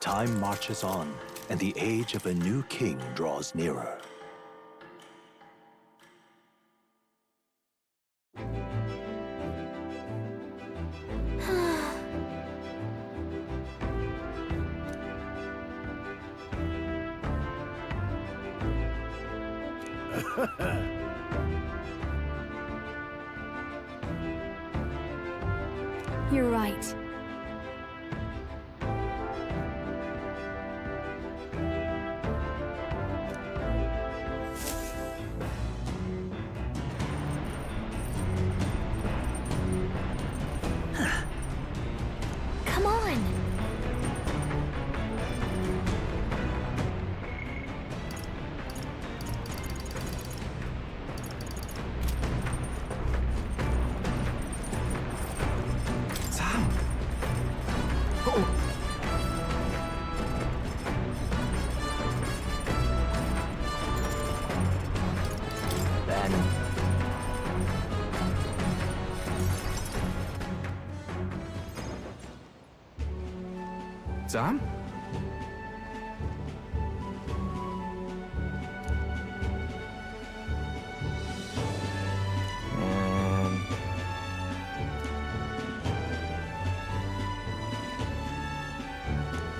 Time marches on, and the age of a new king draws nearer. You're right. Come on. Sam?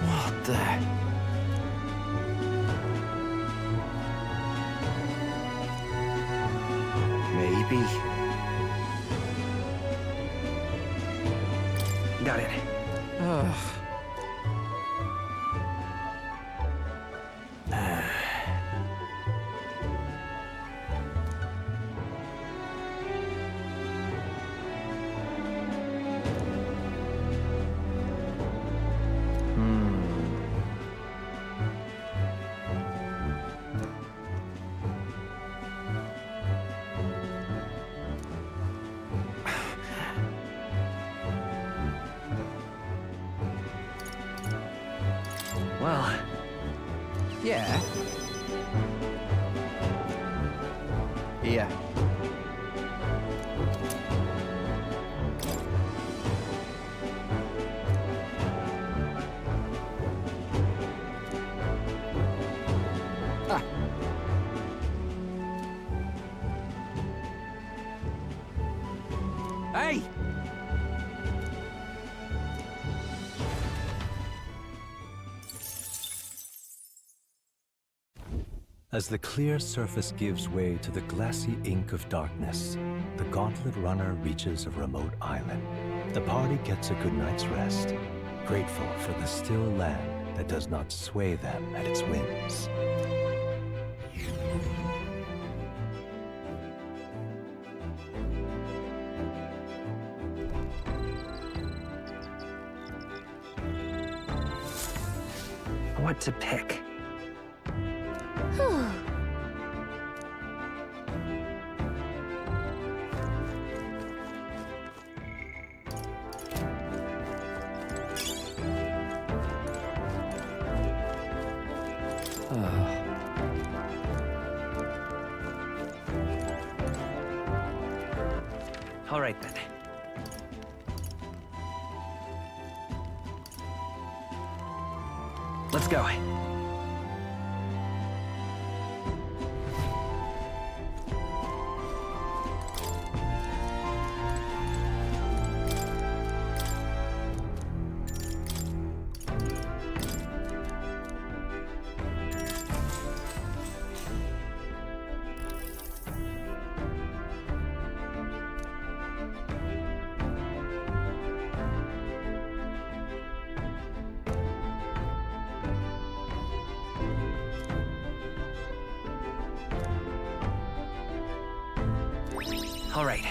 What the? Maybe. Got it. Ugh. Well, Yeah. yeah. Hey! As the clear surface gives way to the glassy ink of darkness, the gauntlet runner reaches a remote island. The party gets a good night's rest, grateful for the still land that does not sway them at its whims. What to pick? All right then. Let's go. All right.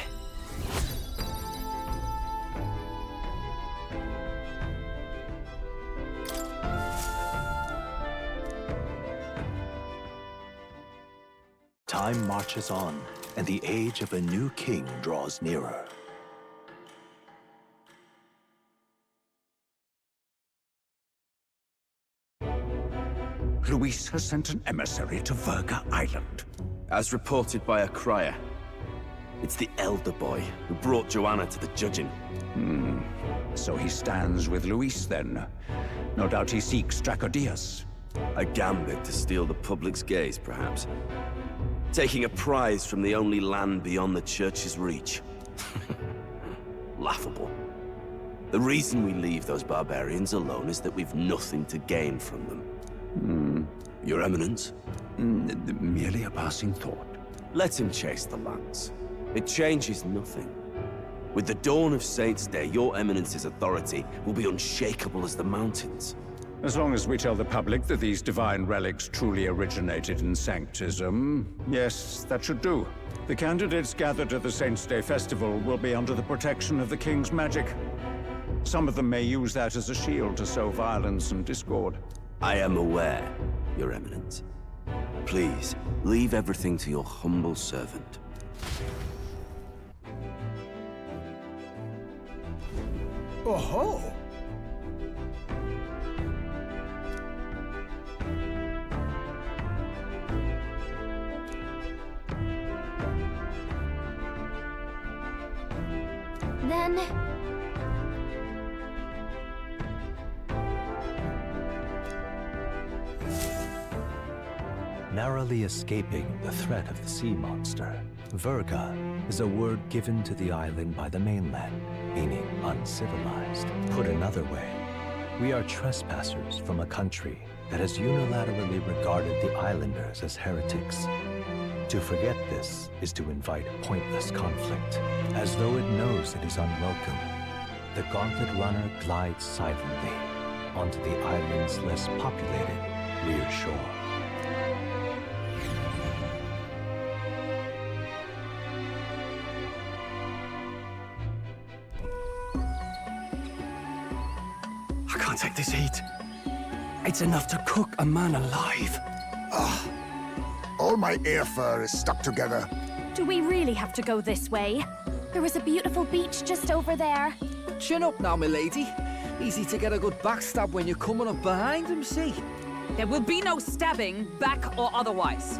Time marches on, and the age of a new king draws nearer. Luis has sent an emissary to Virga Island. As reported by a crier, it's the elder boy who brought Joanna to the judging. So he stands with Luis then. No doubt he seeks Dracodius. A gambit to steal the public's gaze, perhaps. Taking a prize from the only land beyond the church's reach. Laughable. The reason we leave those barbarians alone is that we've nothing to gain from them. Your Eminence? Merely a passing thought. Let him chase the lance. It changes nothing. With the dawn of Saints' Day, your Eminence's authority will be unshakable as the mountains. As long as we tell the public that these divine relics truly originated in Sanctism, yes, that should do. The candidates gathered at the Saints' Day Festival will be under the protection of the King's magic. Some of them may use that as a shield to sow violence and discord. I am aware, Your Eminence. Please, leave everything to your humble servant. Oh-ho! Then... Narrowly escaping the threat of the sea monster, Verga is a word given to the island by the mainland, meaning uncivilized. Put another way, we are trespassers from a country that has unilaterally regarded the islanders as heretics. To forget this is to invite pointless conflict, as though it knows it is unwelcome. The Gauntlet Runner glides silently onto the island's less populated rear shore. I can't take this heat. It's enough to cook a man alive. All my ear fur is stuck together. do we really have to go this way? There was a beautiful beach just over there. Chin up now, milady. Easy to get a good backstab when you're coming up behind him, see? There will be no stabbing, back or otherwise.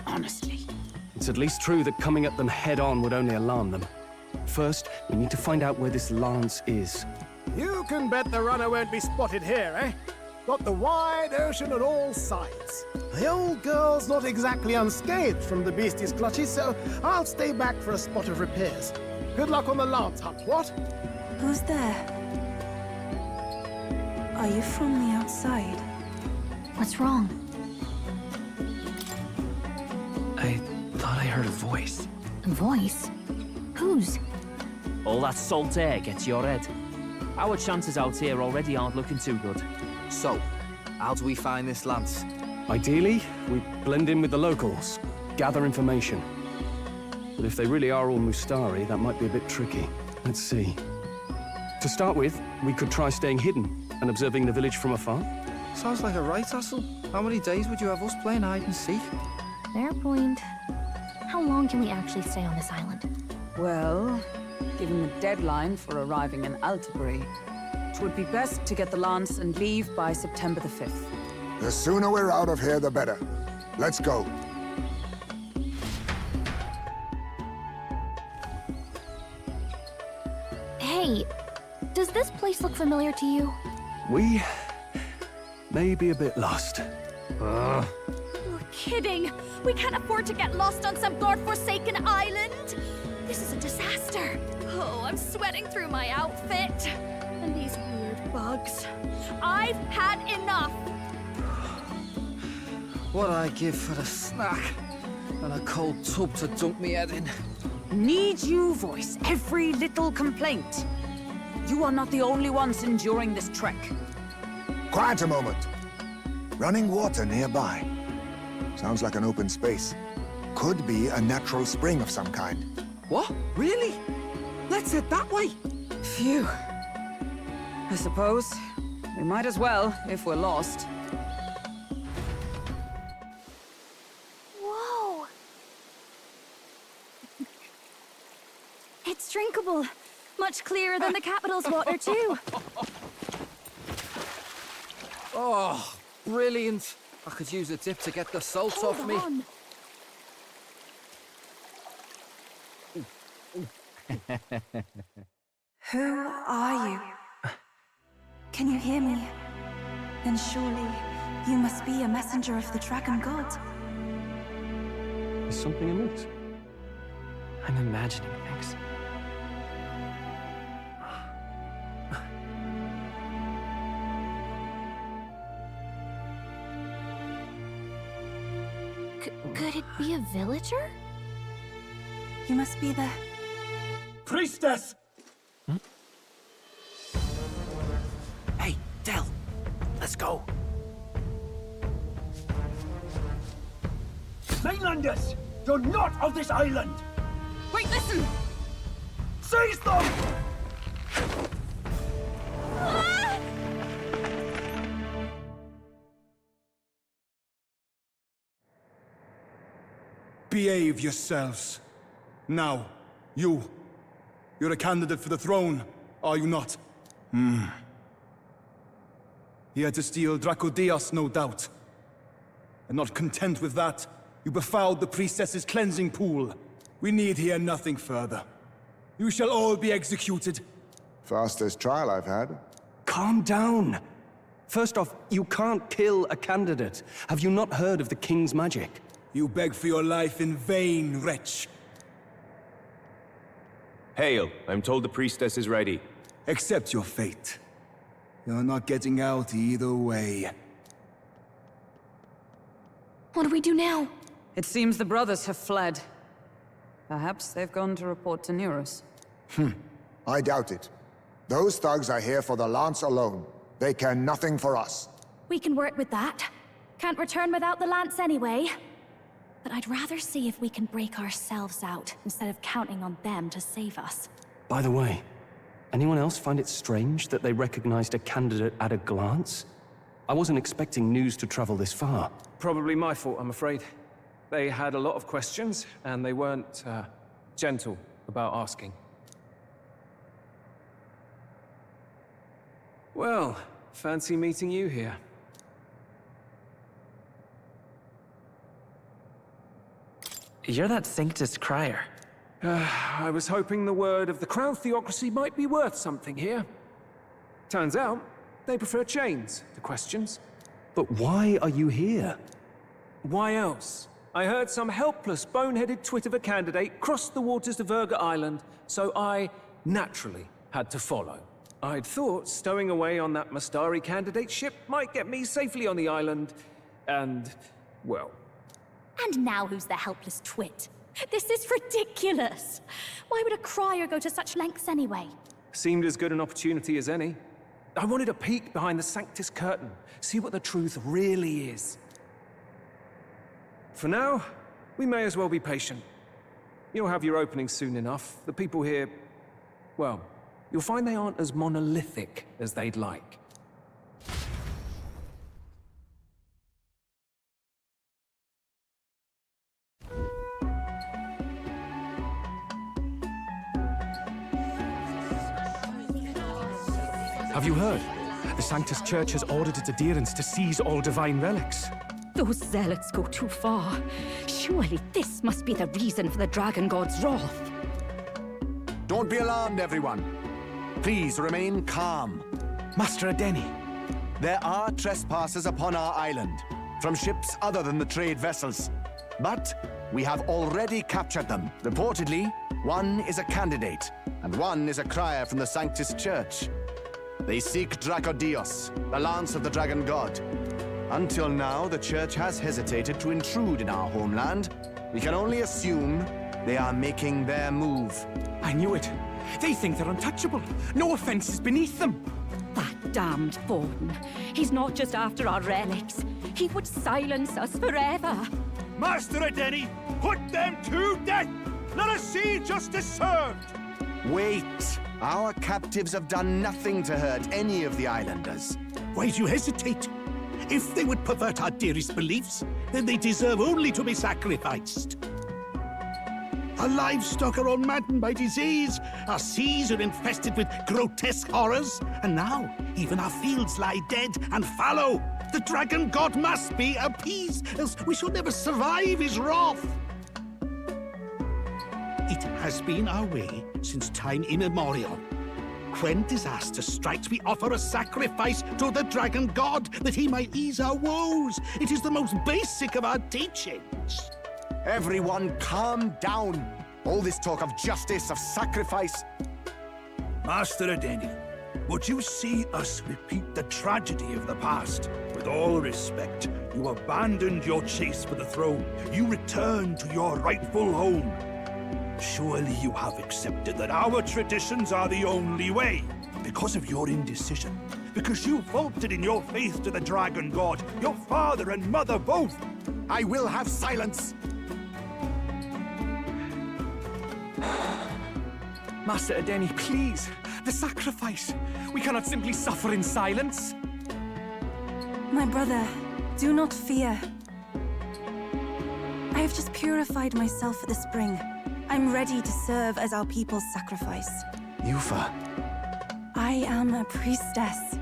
Honestly. It's at least true that coming at them head-on would only alarm them. First, we need to find out where this lance is. You can bet the runner won't be spotted here, eh? Got the wide ocean on all sides. The old girl's not exactly unscathed from the beastie's clutches, so I'll stay back for a spot of repairs. Good luck on the lance hunt, what? Who's there? Are you from the outside? What's wrong? I thought I heard a voice. A voice? Whose? All that salt air gets your head. Our chances out here already aren't looking too good. So, how do we find this lance? Ideally, we blend in with the locals, gather information. But if they really are all Mustari, that might be a bit tricky. Let's see. To start with, we could try staying hidden and observing the village from afar. Sounds like a right hustle. How many days would you have us playing hide and seek? Fair point. How long can we actually stay on this island? Well, given the deadline for arriving in Altabury, it would be best to get the lance and leave by September the 5th. The sooner we're out of here, the better. Let's go. Hey, does this place look familiar to you? We may be a bit lost. You're kidding! We can't afford to get lost on some godforsaken island! This is a disaster! Oh, I'm sweating through my outfit. And these weird bugs. I've had enough! What I give for a snack and a cold tub to dunk me head in. Need you voice every little complaint? You are not the only ones enduring this trek. Quiet a moment. Running water nearby. Sounds like an open space. Could be a natural spring of some kind. What? Really? Let's head that way. Phew. I suppose we might as well if we're lost. Whoa! It's drinkable. Much clearer than the capital's water, too. Oh, brilliant. I could use a dip to get the salt off me. On. Who are you? Can you hear me? Then surely you must be a messenger of the Dragon God. Is something amiss? I'm imagining things. Could it be a villager? You must be the... Priestess! Hey, Del, let's go. Mainlanders! You're not of this island! Wait, listen! Seize them! Ah! Behave yourselves. Now, you're a candidate for the throne, are you not? Here to steal Dracodios, no doubt. And not content with that, you befouled the priestess's cleansing pool. We need hear nothing further. You shall all be executed. Fastest trial I've had. Calm down. First off, you can't kill a candidate. Have you not heard of the king's magic? You beg for your life in vain, wretch. Hail, I'm told the priestess is ready. Accept your fate. You're not getting out either way. What do we do now? It seems the brothers have fled. Perhaps they've gone to report to Neros. I doubt it. Those thugs are here for the lance alone. They care nothing for us. We can work with that. Can't return without the lance anyway. But I'd rather see if we can break ourselves out, instead of counting on them to save us. By the way, anyone else find it strange that they recognized a candidate at a glance? I wasn't expecting news to travel this far. Probably my fault, I'm afraid. They had a lot of questions, and they weren't, gentle about asking. Well, fancy meeting you here. You're that Sanctus crier. I was hoping the word of the Crown Theocracy might be worth something here. Turns out, they prefer chains to questions. But why are you here? Why else? I heard some helpless, boneheaded twit of a candidate crossed the waters of Virga Island, so I, naturally, had to follow. I'd thought stowing away on that Mastari candidate ship might get me safely on the island, and, well... And now who's the helpless twit? This is ridiculous! Why would a crier go to such lengths anyway? Seemed as good an opportunity as any. I wanted a peek behind the Sanctus curtain, see what the truth really is. For now, we may as well be patient. You'll have your opening soon enough. The people here, well, you'll find they aren't as monolithic as they'd like. Have you heard? The Sanctus Church has ordered its adherents to seize all divine relics. Those zealots go too far. Surely this must be the reason for the Dragon God's wrath. Don't be alarmed, everyone. Please remain calm. Master Adeni. There are trespassers upon our island, from ships other than the trade vessels. But we have already captured them. Reportedly, one is a candidate, and one is a crier from the Sanctus Church. They seek Dracodios, the lance of the Dragon God. Until now, the Church has hesitated to intrude in our homeland. We can only assume they are making their move. I knew it. They think they're untouchable. No offense is beneath them. That damned Thornton. He's not just after our relics. He would silence us forever. Master Adeni, put them to death! Let us see justice served! Wait! Our captives have done nothing to hurt any of the islanders. Why do you hesitate? If they would pervert our dearest beliefs, then they deserve only to be sacrificed. Our livestock are all maddened by disease, our seas are infested with grotesque horrors, and now even our fields lie dead and fallow. The Dragon God must be appeased, else we shall never survive his wrath. It has been our way since time immemorial. when disaster strikes, we offer a sacrifice to the dragon god that he might ease our woes. It is the most basic of our teachings. Everyone calm down. All this talk of justice, of sacrifice. Master Adeni, would you see us repeat the tragedy of the past? With all respect, you abandoned your chase for the throne. You returned to your rightful home. Surely you have accepted that our traditions are the only way. Because of your indecision. Because you vaulted in your faith to the dragon god. Your father and mother both. I will have silence. Master Adeni, please. The sacrifice. We cannot simply suffer in silence. My brother, do not fear. I have just purified myself for the spring. I'm ready to serve as our people's sacrifice. Yufa. I am a priestess.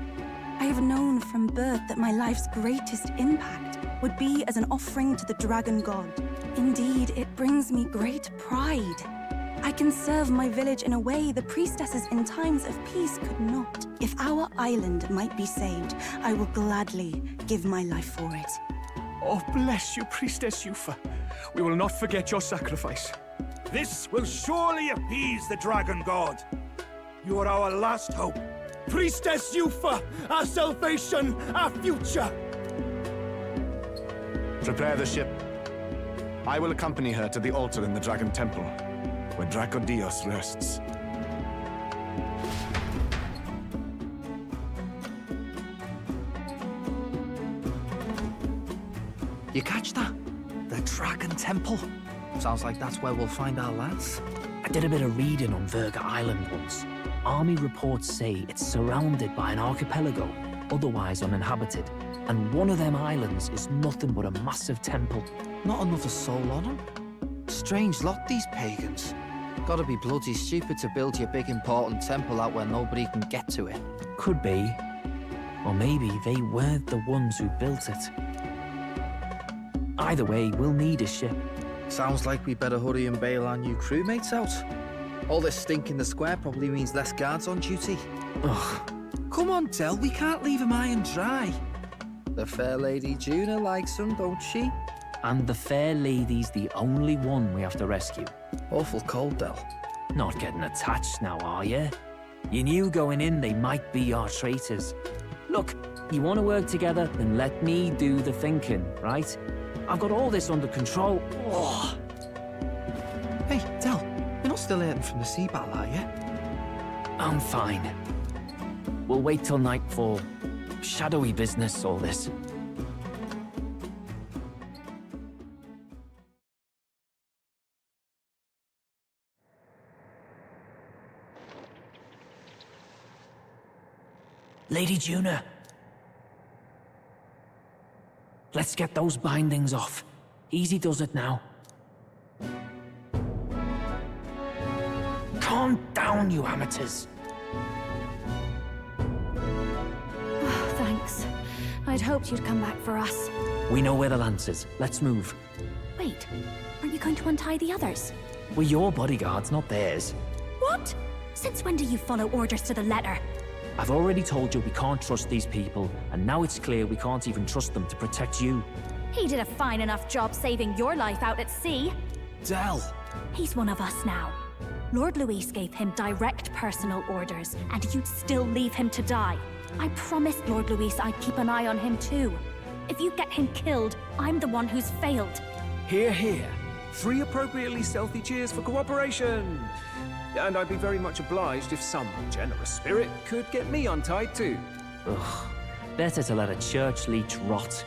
I have known from birth that my life's greatest impact would be as an offering to the dragon god. Indeed, it brings me great pride. I can serve my village in a way the priestesses in times of peace could not. If our island might be saved, I will gladly give my life for it. Oh, bless you, Priestess Yufa. We will not forget your sacrifice. This will surely appease the dragon god. You are our last hope. Priestess Yufa, our salvation, our future. Prepare the ship. I will accompany her to the altar in the Dragon Temple, where Dracodios rests. You catch that? The Dragon Temple. Sounds like that's where we'll find our lads. I did a bit of reading on Verga Island once. Army reports say it's surrounded by an archipelago, otherwise uninhabited. And one of them islands is nothing but a massive temple. Not another soul on them. Strange lot, these pagans. Gotta be bloody stupid to build your big important temple out where nobody can get to it. Could be. Or maybe they weren't the ones who built it. Either way, we'll need a ship. Sounds like we better hurry and bail our new crewmates out. All this stink in the square probably means less guards on duty. Ugh. Come on, Del, we can't leave him high and dry. The fair lady Juna likes him, don't she? And the fair lady's the only one we have to rescue. Awful cold, Del. Not getting attached now, are you? You knew going in they might be our traitors. Look, you want to work together, then let me do the thinking, right? I've got all this under control. Oh. Hey, Del, you're not still hurting from the sea battle, are you? I'm fine. We'll wait till nightfall. Shadowy business, all this. Lady Juna. Let's get those bindings off. Easy does it now. Calm down, you amateurs. Oh, thanks. I'd hoped you'd come back for us. We know where the lance is. Let's move. Wait, aren't you going to untie the others? We're your bodyguards, not theirs. What? Since when do you follow orders to the letter? I've already told you we can't trust these people, and now it's clear we can't even trust them to protect you. He did a fine enough job saving your life out at sea. Del! He's one of us now. Lord Luis gave him direct personal orders, and you'd still leave him to die. I promised Lord Luis I'd keep an eye on him too. If you get him killed, I'm the one who's failed. Hear, hear. 3 appropriately stealthy cheers for cooperation. And I'd be very much obliged if some generous spirit could get me untied too. Ugh. Better to let a church leech rot.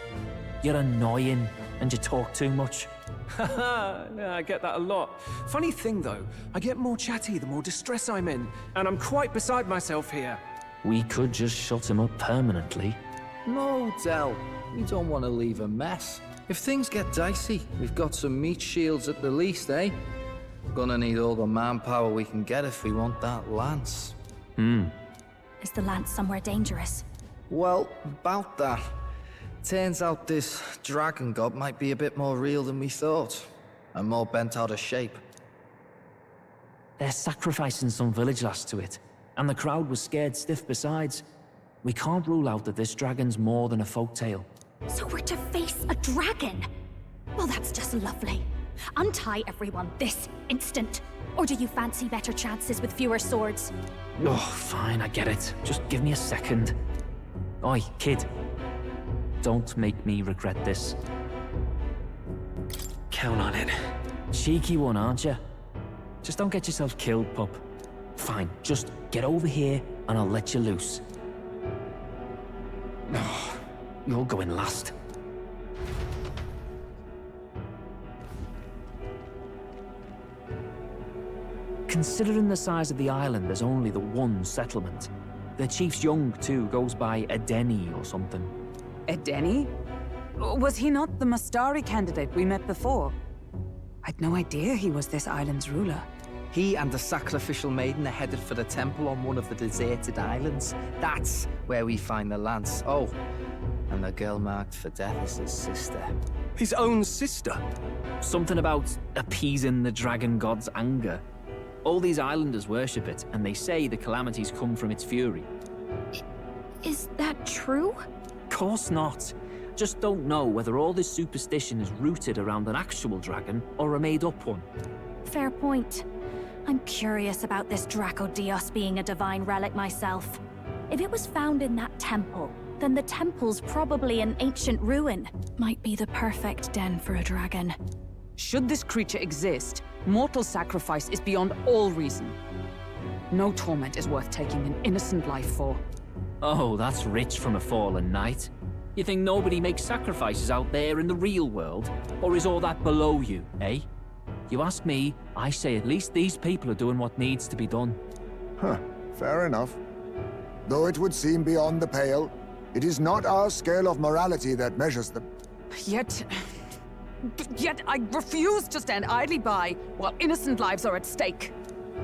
You're annoying, and you talk too much. Haha, yeah, I get that a lot. Funny thing though, I get more chatty the more distress I'm in, and I'm quite beside myself here. We could just shut him up permanently. No, Del. We don't want to leave a mess. If things get dicey, we've got some meat shields at the least, eh? Gonna need all the manpower we can get if we want that lance. Is the lance somewhere dangerous? Well, about that. Turns out this dragon god might be a bit more real than we thought. And more bent out of shape. They're sacrificing some village lass to it. And the crowd was scared stiff besides. We can't rule out that this dragon's more than a folktale. So we're to face a dragon? Well, that's just lovely. Untie everyone this instant. Or do you fancy better chances with fewer swords? Oh, fine, I get it. Just give me a second. Oi, kid. Don't make me regret this. Count on it. Cheeky one, aren't you? Just don't get yourself killed, pup. Fine, just get over here and I'll let you loose. Oh, you're going last. Considering the size of the island, there's only the one settlement. The chief's young, too, goes by Edeni or something. Edeni? Was he not the Mastari candidate we met before? I'd no idea he was this island's ruler. He and the sacrificial maiden are headed for the temple on one of the deserted islands. That's where we find the lance. Oh, and the girl marked for death is his sister. His own sister? Something about appeasing the dragon god's anger. All these islanders worship it, and they say the calamities come from its fury. Is that true? Course not. Just don't know whether all this superstition is rooted around an actual dragon or a made-up one. Fair point. I'm curious about this Dracodios being a divine relic myself. If it was found in that temple, then the temple's probably an ancient ruin. Might be the perfect den for a dragon. Should this creature exist, mortal sacrifice is beyond all reason. No torment is worth taking an innocent life for. Oh, that's rich from a fallen knight. You think nobody makes sacrifices out there in the real world? Or is all that below you, eh? You ask me, I say at least these people are doing what needs to be done. Huh, fair enough. Though it would seem beyond the pale, it is not our scale of morality that measures them. Yet I refuse to stand idly by while innocent lives are at stake.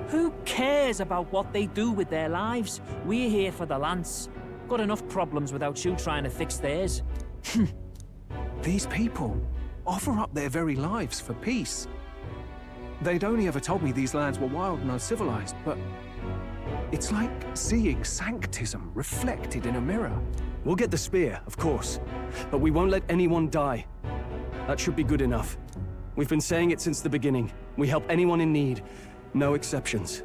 Who cares about what they do with their lives? We're here for the lance. Got enough problems without you trying to fix theirs. These people offer up their very lives for peace. They'd only ever told me these lands were wild and uncivilized, but it's like seeing sanctism reflected in a mirror. We'll get the spear, of course, but we won't let anyone die. That should be good enough. We've been saying it since the beginning. We help anyone in need, no exceptions.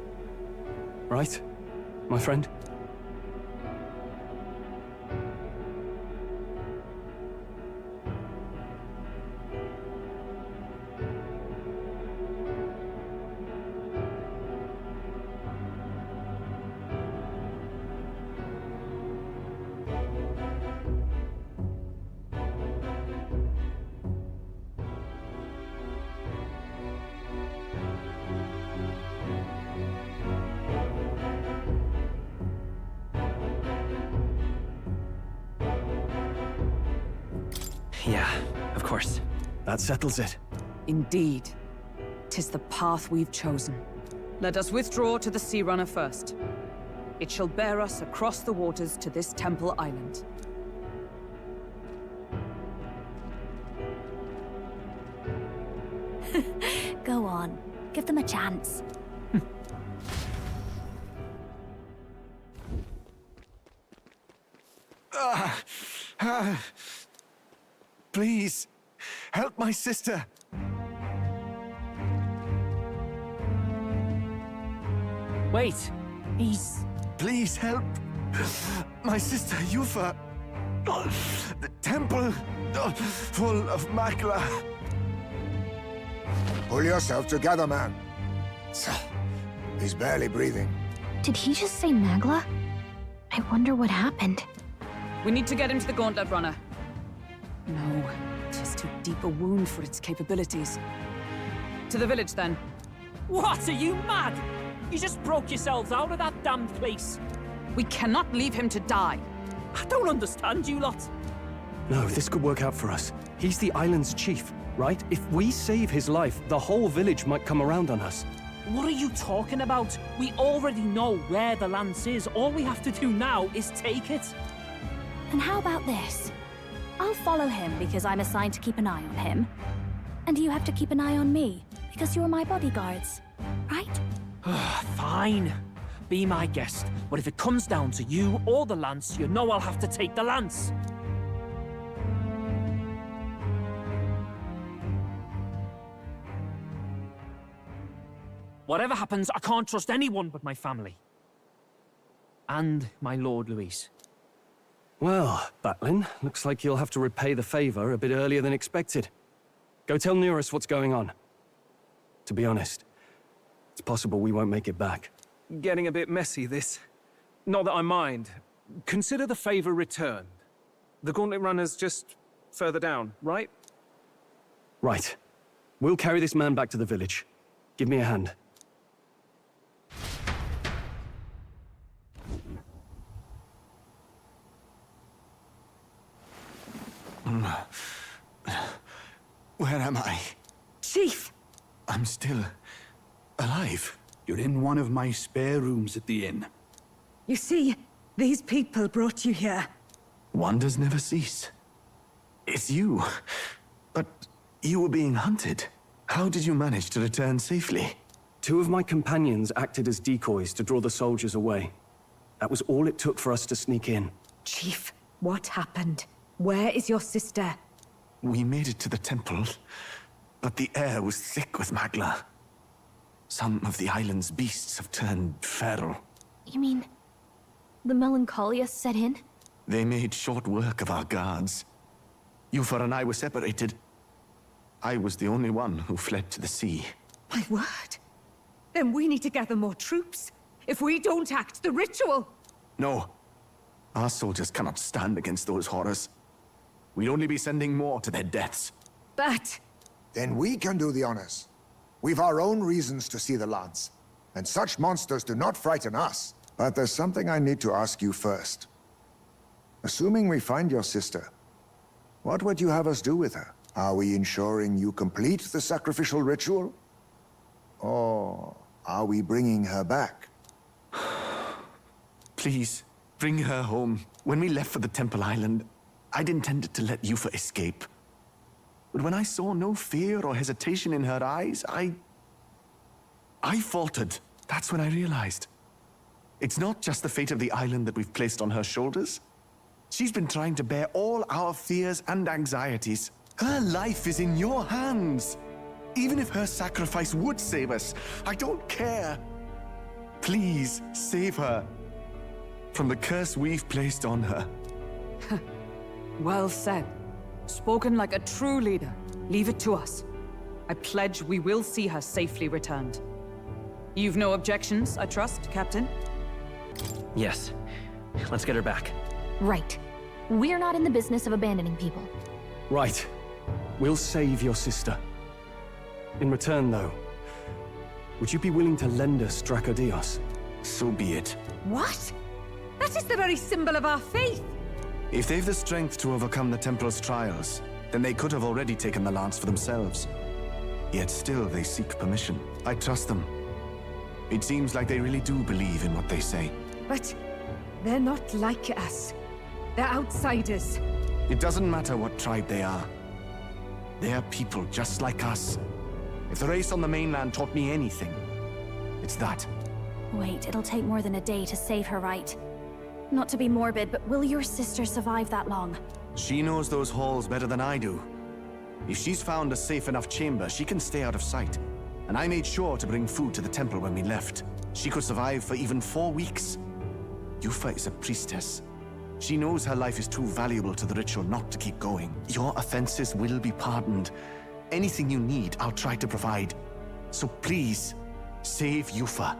Right, my friend? Yeah, of course. That settles it. Indeed. 'Tis the path we've chosen. Let us withdraw to the Sea Runner first. It shall bear us across the waters to this temple island. Go on. Give them a chance. Please, help my sister. Wait, he's... Please help my sister Yufa. The temple full of magla. Pull yourself together, man. He's barely breathing. Did he just say Magla? I wonder what happened. We need to get him to the Gauntlet Runner. No, 'tis too deep a wound for its capabilities. To the village, then. What, are you mad? You just broke yourselves out of that damned place. We cannot leave him to die. I don't understand you lot. No, this could work out for us. He's the island's chief, right? If we save his life, the whole village might come around on us. What are you talking about? We already know where the lance is. All we have to do now is take it. And how about this? I'll follow him because I'm assigned to keep an eye on him. And you have to keep an eye on me because you're my bodyguards, right? Fine. be my guest. But if it comes down to you or the lance, you know I'll have to take the lance. Whatever happens, I can't trust anyone but my family. And my Lord Luis. Well, Batlin, looks like you'll have to repay the favor a bit earlier than expected. Go tell Neurus what's going on. To be honest, it's possible we won't make it back. Getting a bit messy, this. Not that I mind. Consider the favor returned. The Gauntlet Runner's just further down, right? Right. We'll carry this man back to the village. Give me a hand. Where am I? Chief! I'm still alive. You're in one of my spare rooms at the inn. You see, these people brought you here. Wonders never cease. It's you. But you were being hunted. How did you manage to return safely? 2 of my companions acted as decoys to draw the soldiers away. That was all it took for us to sneak in. Chief, what happened? Where is your sister? We made it to the temple, but the air was thick with magla. Some of the island's beasts have turned feral. You mean the melancholia set in? They made short work of our guards. Yufa and I were separated. I was the only one who fled to the sea. My word. Then we need to gather more troops. If we don't act, the ritual... No. Our soldiers cannot stand against those horrors. We'd only be sending more to their deaths. But... Then we can do the honors. We've our own reasons to see the lance. And such monsters do not frighten us. But there's something I need to ask you first. Assuming we find your sister, what would you have us do with her? Are we ensuring you complete the sacrificial ritual? Or are we bringing her back? Please, bring her home. When we left for the Temple Island, I'd intended to let Yufa escape. But when I saw no fear or hesitation in her eyes, I faltered. That's when I realized. It's not just the fate of the island that we've placed on her shoulders. She's been trying to bear all our fears and anxieties. Her life is in your hands. Even if her sacrifice would save us, I don't care. Please, save her from the curse we've placed on her. Well said. Spoken like a true leader. Leave it to us. I pledge we will see her safely returned. You've no objections, I trust, Captain? Yes. Let's get her back. Right. We're not in the business of abandoning people. Right. We'll save your sister. In return, though, would you be willing to lend us Dracodios? So be it. What? That is the very symbol of our faith! If they've the strength to overcome the Templar's trials, then they could have already taken the lance for themselves. Yet still they seek permission. I trust them. It seems like they really do believe in what they say. But they're not like us. They're outsiders. It doesn't matter what tribe they are. They are people just like us. If the race on the mainland taught me anything, it's that. Wait, it'll take more than a day to save her, right? Not to be morbid, but will your sister survive that long? She knows those halls better than I do. If she's found a safe enough chamber, she can stay out of sight. And I made sure to bring food to the temple when we left. She could survive for even 4 weeks. Yufa is a priestess. She knows her life is too valuable to the ritual not to keep going. Your offenses will be pardoned. Anything you need, I'll try to provide. So please, save Yufa.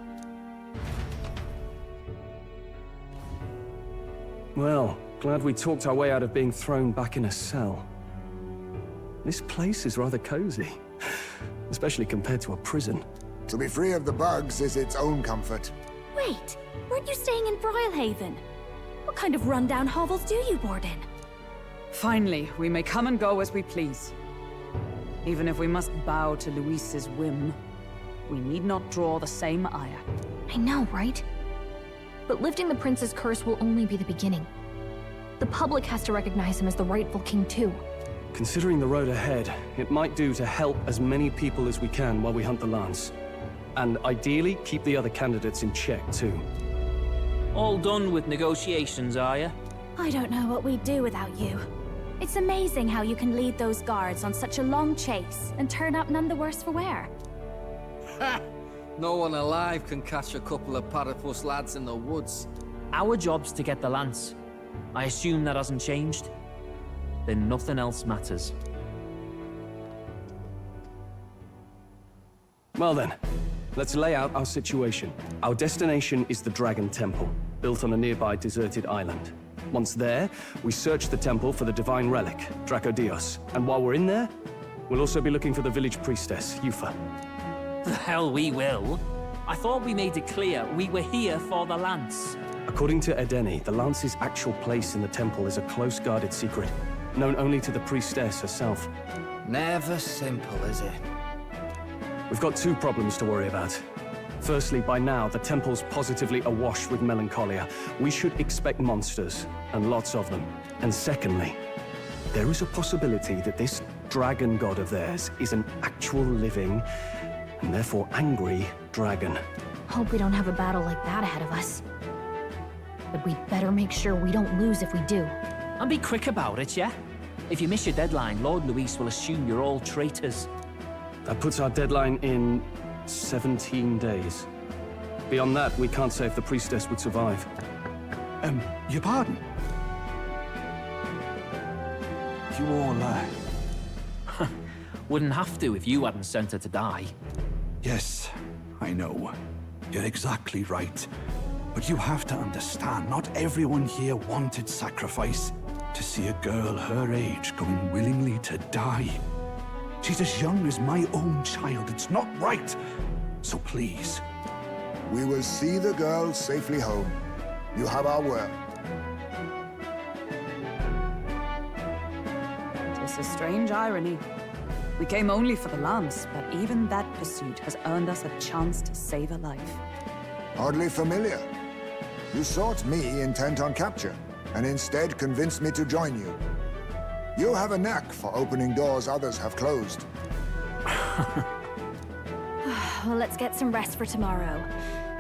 Well, glad we talked our way out of being thrown back in a cell. This place is rather cozy, especially compared to a prison. To be free of the bugs is its own comfort. Wait, weren't you staying in Brilhaven? What kind of rundown hovels do you board in? Finally, we may come and go as we please. Even if we must bow to Luis's whim, we need not draw the same ire. I know, right? But lifting the prince's curse will only be the beginning. The public has to recognize him as the rightful king too. Considering the road ahead, it might do to help as many people as we can while we hunt the lance. And ideally, keep the other candidates in check, too. All done with negotiations, are you? I don't know what we'd do without you. It's amazing how you can lead those guards on such a long chase and turn up none the worse for wear. No one alive can catch a couple of platypus lads in the woods. Our job's to get the lance. I assume that hasn't changed? Then nothing else matters. Well then, let's lay out our situation. Our destination is the Dragon Temple, built on a nearby deserted island. Once there, we search the temple for the divine relic, Dracodios. And while we're in there, we'll also be looking for the village priestess, Yufa. The hell we will. I thought we made it clear we were here for the lance. According to Edeni, the lance's actual place in the temple is a close-guarded secret, known only to the priestess herself. Never simple, is it? We've got two problems to worry about. Firstly, by now, the temple's positively awash with melancholia. We should expect monsters, and lots of them. And secondly, there is a possibility that this dragon god of theirs is an actual living, and therefore angry, dragon. Hope we don't have a battle like that ahead of us. But we'd better make sure we don't lose if we do. And be quick about it, yeah? If you miss your deadline, Lord Luis will assume you're all traitors. That puts our deadline in 17 days. Beyond that, we can't say if the priestess would survive. Your pardon? You all, Wouldn't have to if you hadn't sent her to die. Yes, I know. You're exactly right. But you have to understand, not everyone here wanted sacrifice. To see a girl her age going willingly to die. She's as young as my own child. It's not right. So please. We will see the girl safely home. You have our word. It's a strange irony. We came only for the lance, but even that pursuit has earned us a chance to save a life. Oddly familiar. You sought me intent on capture, and instead convinced me to join you. You have a knack for opening doors others have closed. Well, let's get some rest for tomorrow.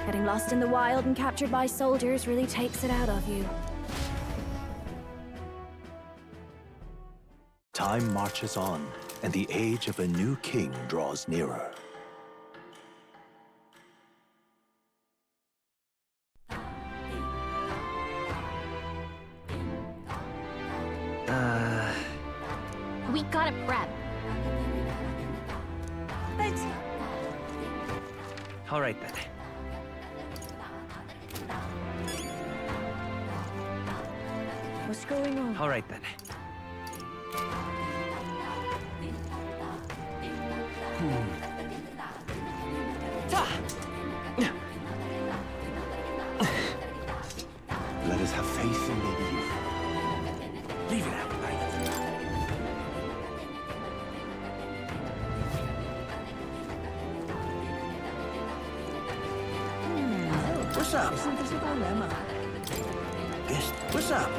Getting lost in the wild and captured by soldiers really takes it out of you. Time marches on, and the age of a new king draws nearer. We gotta prep. But... All right, then. What's going on? All right, then. Let us have faith in the youth. Leave it out, mate. What's up? Yes. What's up?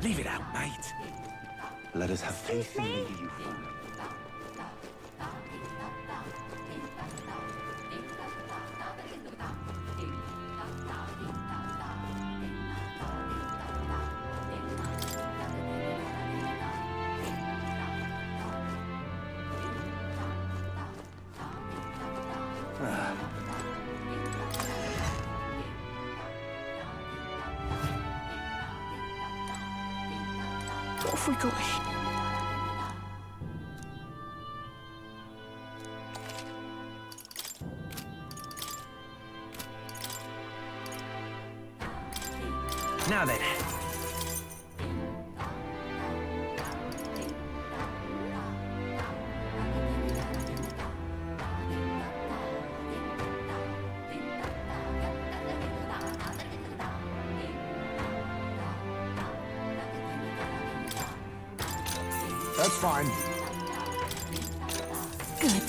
Leave it out, mate. Let us have faith in the youth. What have we got here? Now then. That's fine. Good.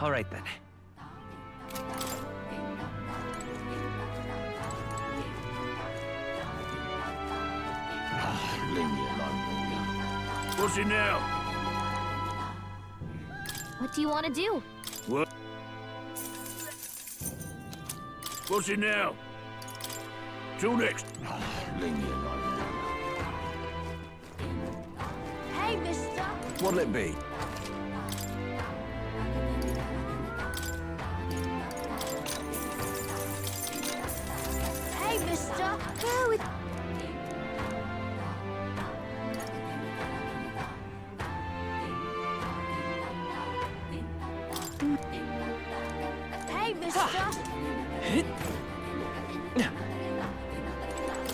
All right, then. What's it now? What do you want to do? What? What's it now? Till next. Hey, mister! What'll it be? Hey, mister! Oh, it... Hey, mister!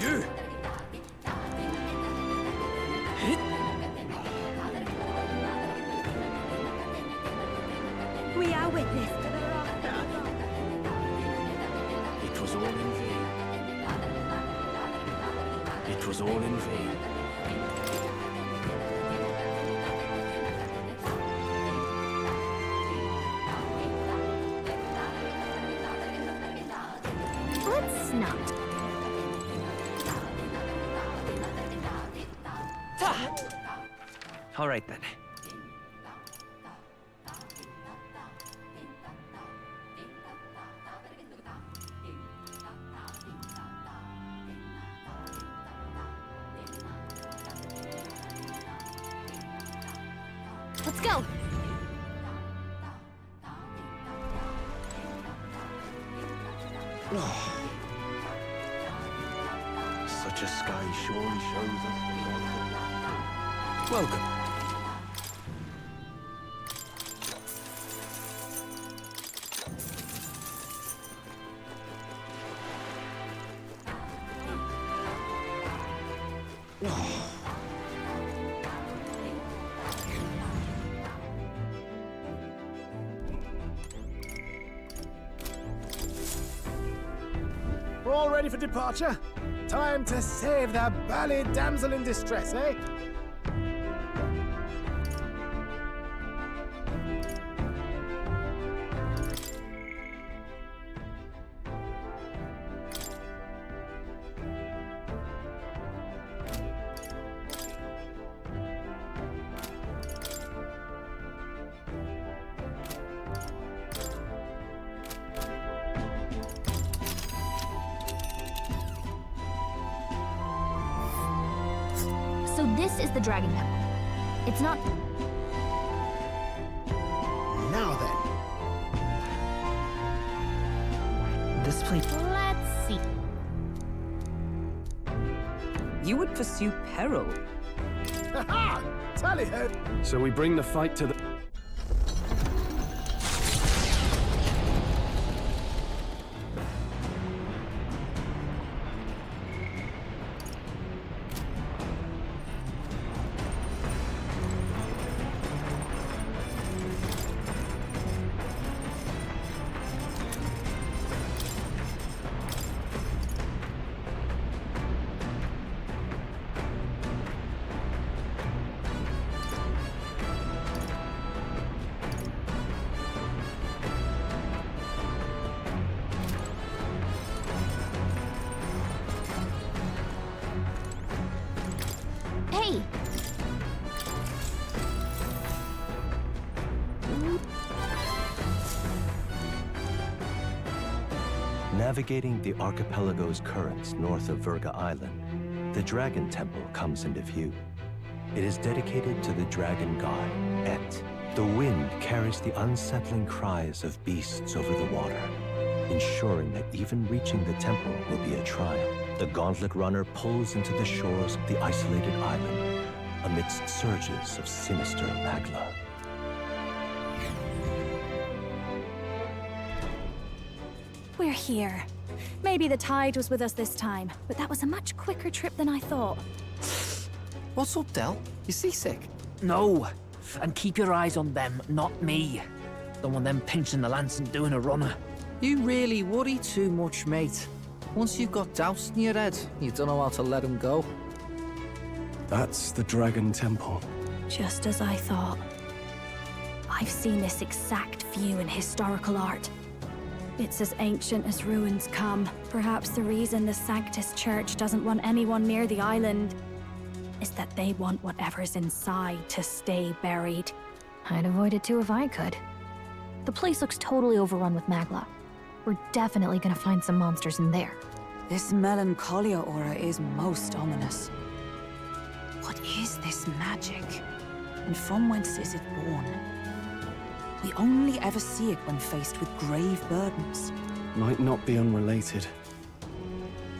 You! We are witness to the rock. It was all in vain. It was all in vain. Let's not. All right, then. Let's go! Such a sky surely shows us the God that... Welcome. We're all ready for departure? Time to save the bally damsel in distress, eh? So this is the Dragon Temple. It's not... Now then. This place... Let's see. You would pursue peril. Ha-ha! Tally-ho! So we bring the fight to the... Hey! Navigating the archipelago's currents north of Verga Island, the Dragon Temple comes into view. It is dedicated to the dragon god, Et. The wind carries the unsettling cries of beasts over the water, ensuring that even reaching the temple will be a trial. The gauntlet runner pulls into the shores of the isolated island amidst surges of sinister magla. We're here. Maybe the tide was with us this time, but that was a much quicker trip than I thought. What's up, Del? You seasick? No. And keep your eyes on them, not me. Don't want them pinching the lance and doing a runner. You really worry too much, mate. Once you've got douse in your head, you don't know how to let them go. That's the Dragon Temple. Just as I thought. I've seen this exact view in historical art. It's as ancient as ruins come. Perhaps the reason the Sanctus Church doesn't want anyone near the island is that they want whatever's inside to stay buried. I'd avoid it too if I could. The place looks totally overrun with Magla. We're definitely gonna find some monsters in there. This melancholia aura is most ominous. What is this magic? And from whence is it born? We only ever see it when faced with grave burdens. Might not be unrelated.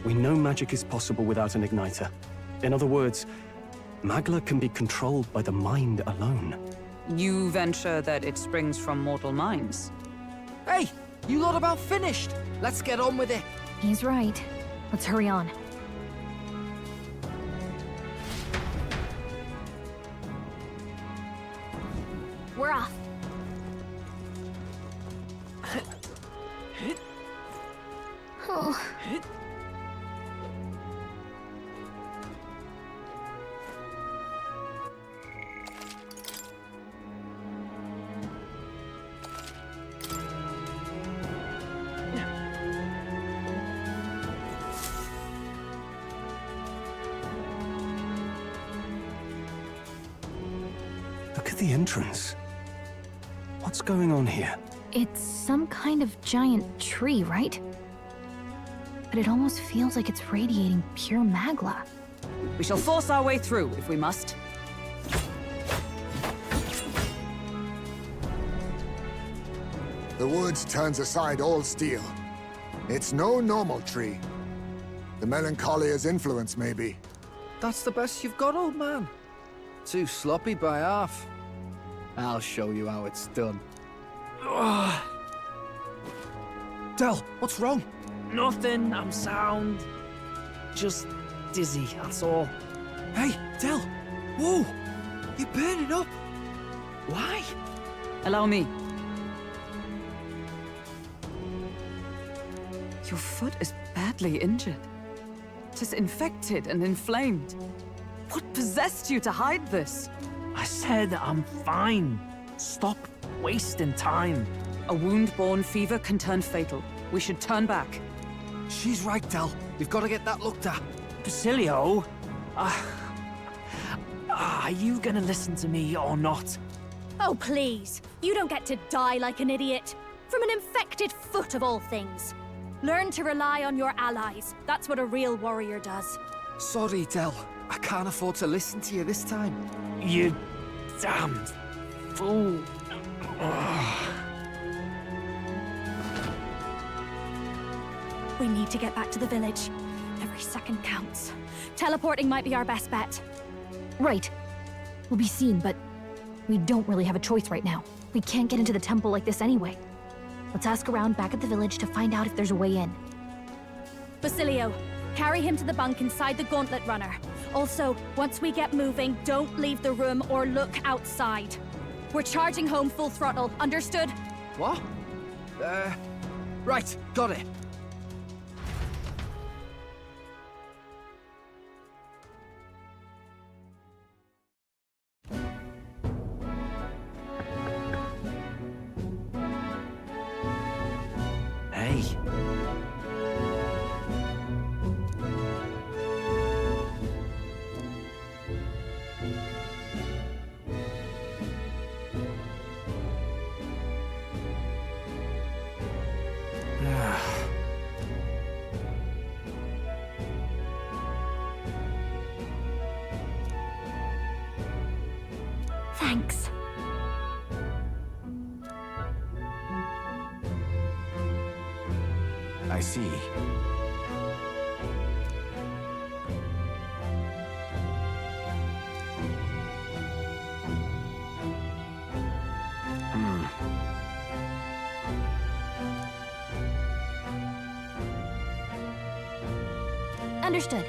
We know magic is possible without an igniter. In other words, Magla can be controlled by the mind alone. You venture that it springs from mortal minds? Hey, you lot about finished. Let's get on with it. He's right. Let's hurry on. We're off. Oh. Look at the entrance. What's going on here? It's some kind of giant tree, right? But it almost feels like it's radiating pure Magla. We shall force our way through, if we must. The woods turns aside all steel. It's no normal tree. The Melancholia's influence, maybe. That's the best you've got, old man. Too sloppy by half. I'll show you how it's done. Del, what's wrong? Nothing, I'm sound. Just dizzy, that's all. Hey, Del! Whoa! You're burning up! Why? Allow me. Your foot is badly injured. It is infected and inflamed. What possessed you to hide this? I said I'm fine. Stop wasting time. A wound-borne fever can turn fatal. We should turn back. She's right, Del. We've got to get that looked at. Basilio? Are you gonna listen to me or not? Oh, please. You don't get to die like an idiot. From an infected foot of all things. Learn to rely on your allies. That's what a real warrior does. Sorry, Del. I can't afford to listen to you this time. You damned fool. We need to get back to the village. Every second counts. Teleporting might be our best bet. Right. We'll be seen, but we don't really have a choice right now. We can't get into the temple like this anyway. Let's ask around back at the village to find out if there's a way in. Basilio, carry him to the bunk inside the gauntlet runner. Also, once we get moving, don't leave the room or look outside. We're charging home full throttle, understood? What? Right, got it. Hey. Thanks. I see. Understood.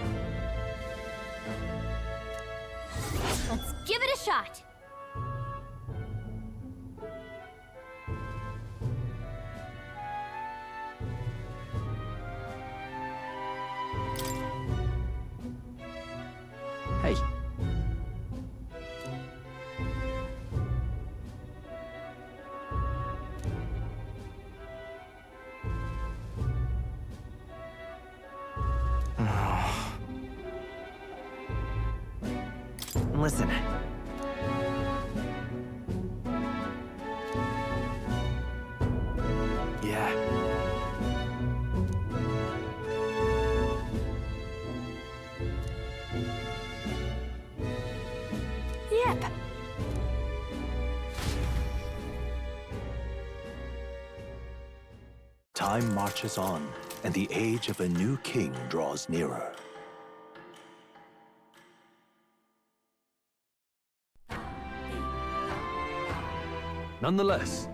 Let's give it a shot. Hey. Listen. Yeah. Yep. Time marches on, and the age of a new king draws nearer. Nonetheless,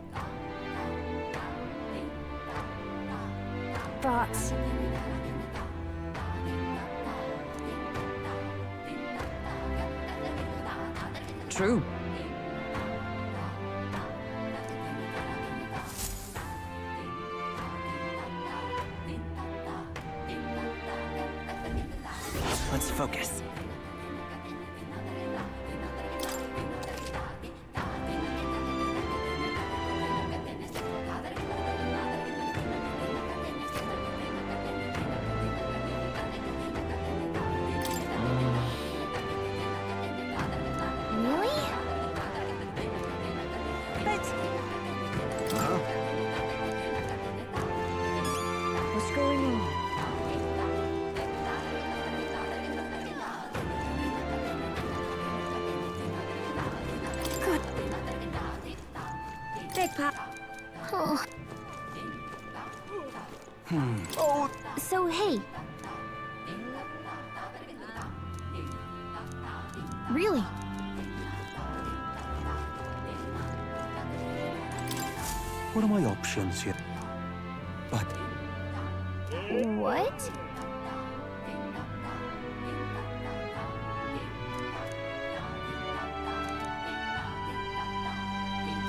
But... True. Let's focus. Really? But... What's going on? Good. Big Pop. Oh. Oh. So, hey. Really? What are my options here? But What?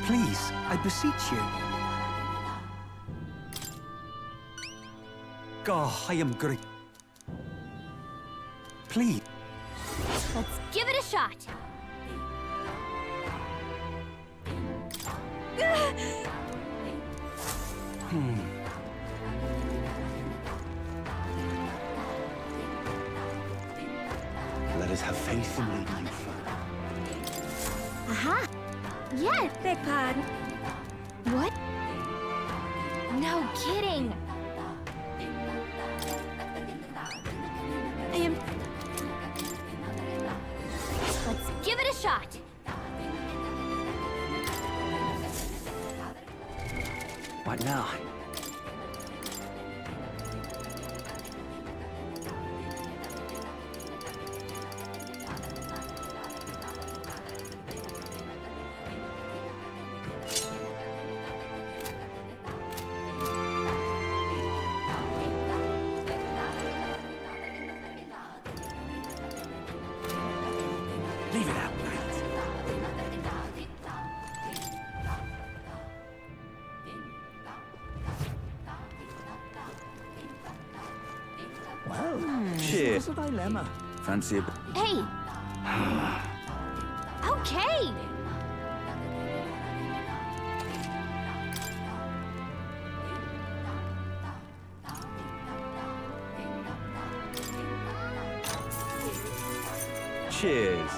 please, I beseech you. God, I am great. Please. Let's give it a shot. Let us have faith in Lady Yufa. Aha! Yes, big pardon. What? No kidding. I am... Let's give it a shot. What now? Leave it out, knight. Well, Cheers. what's a dilemma? Fancy a... Hey. Okay. Cheers.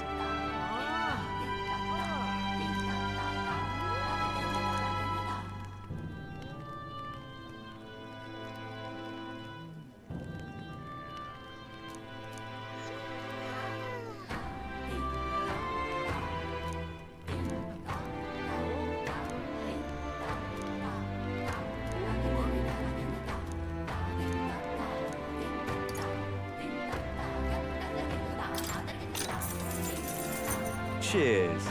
Cheers.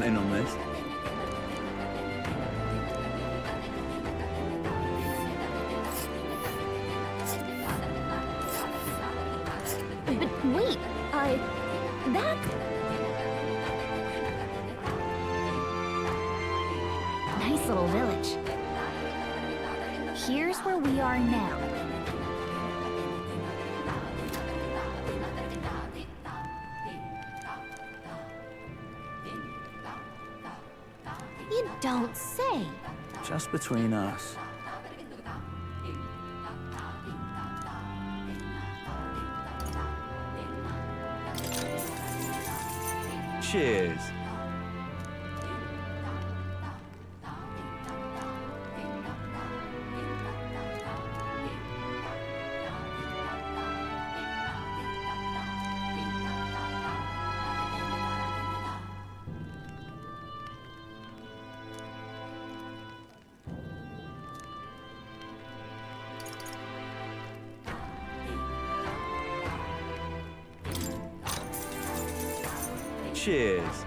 in on this. But wait, that... Nice little village. Here's where we are now. You don't say. Just between us. Cheers. Cheers.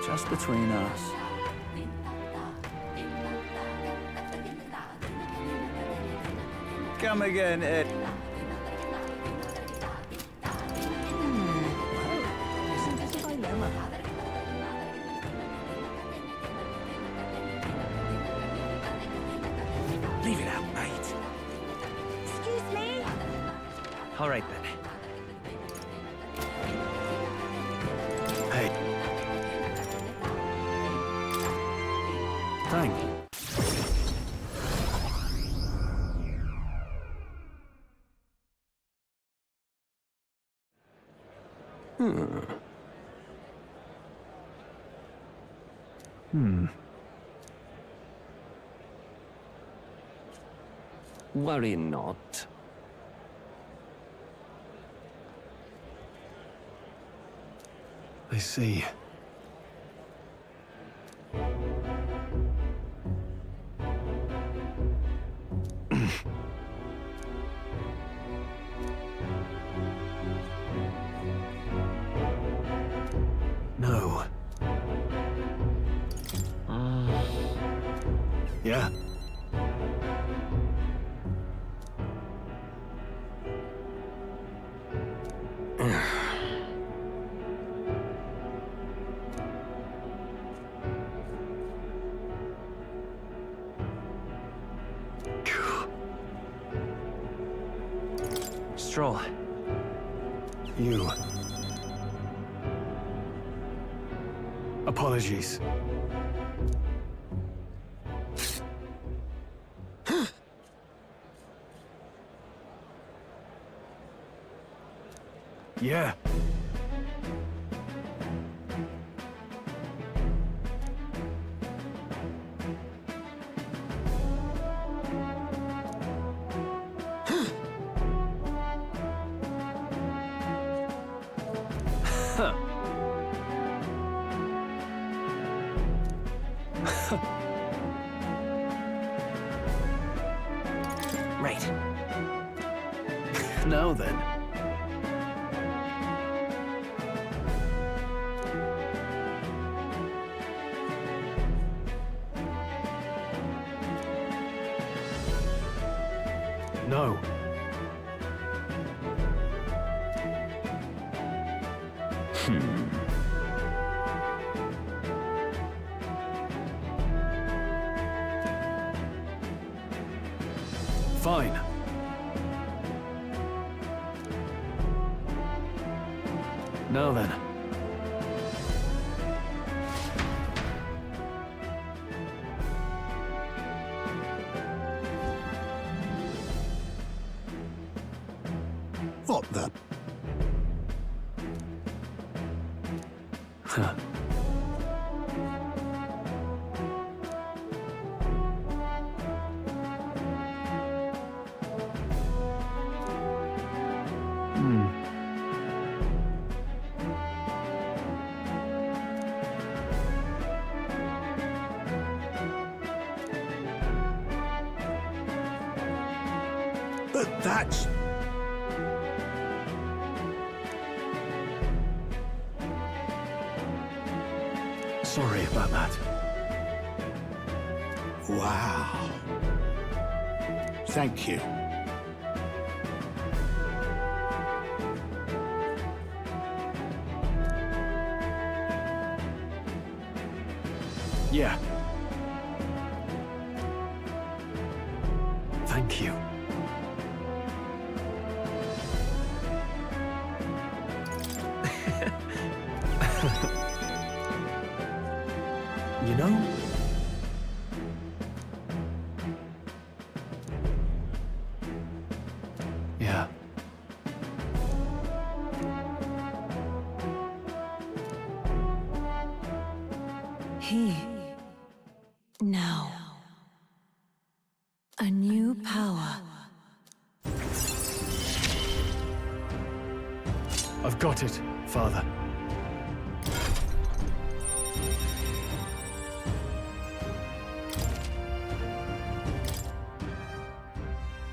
Just between us. Come again, Ed. Leave it out, mate. Excuse me? All right, then. Hey. Thank you. Worry not. I see. No. Yeah. Stroll. You. Apologies. Yeah. Right. Now then. No. Fine. Now then. What the? Huh. That's... Sorry about that. Wow. Thank you. Yeah. Thank you. You know? Yeah. He. Now. A new power. I've got it, Father.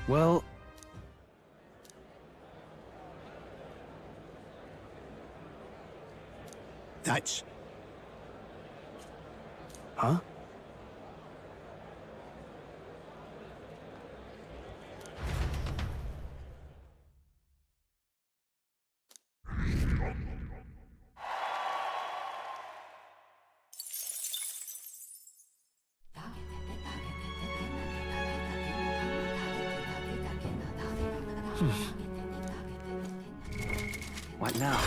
Well... That's... Huh? What now?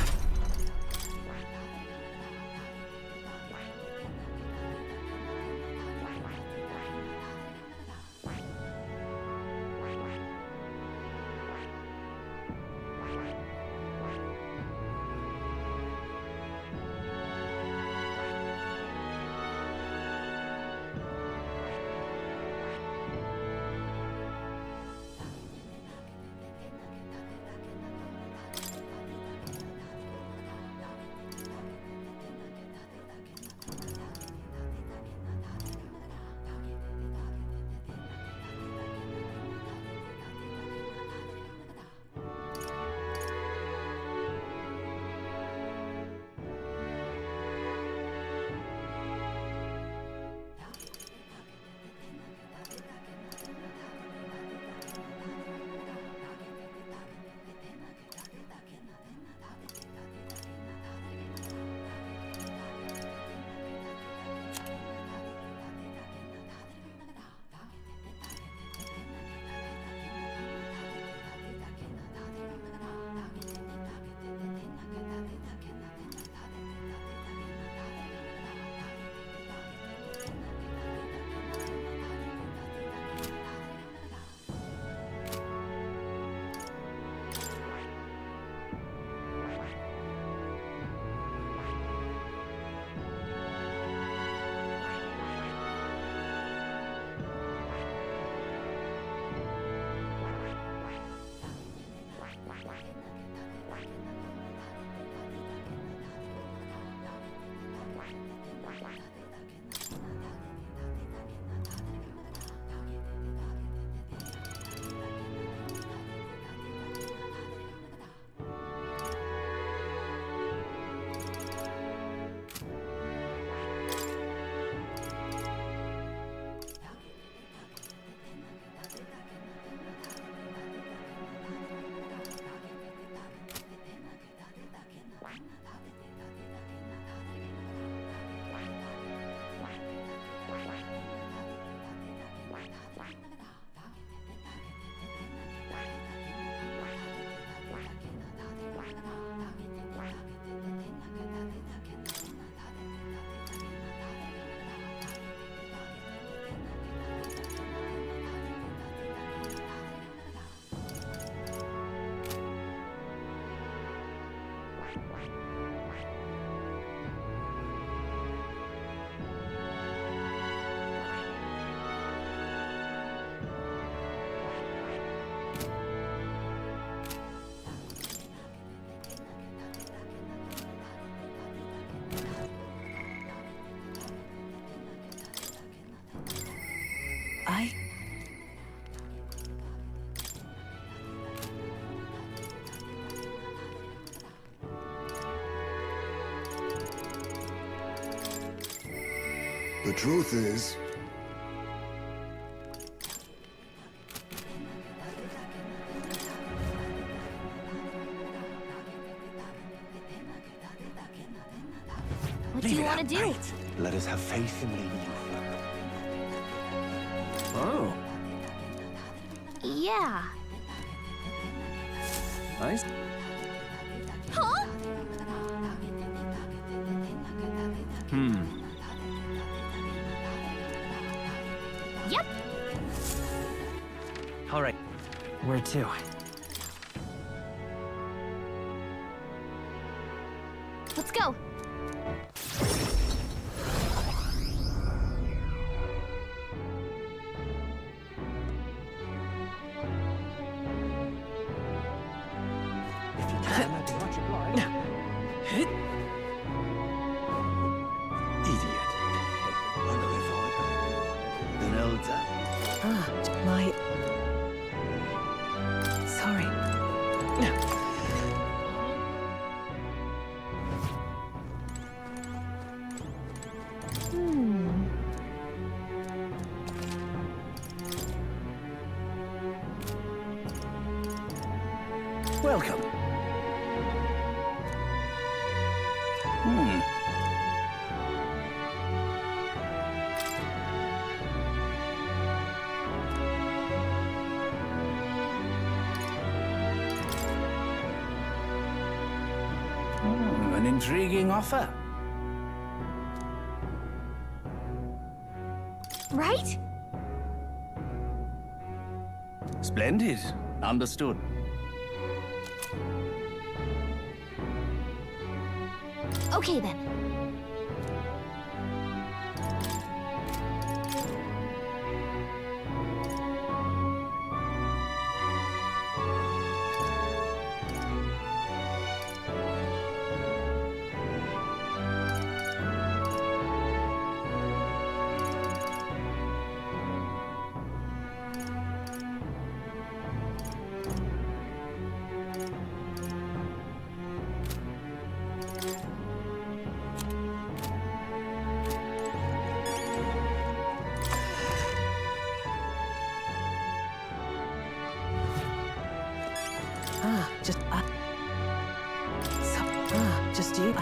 The truth is, What do you want to do? Let us have faith in thee, Yufa. Oh, Yeah. nice. Huh? Yep. All right. Where to? Let's go. Sorry. Welcome. An intriguing offer. Right? Splendid. Understood. Okay then. Just you?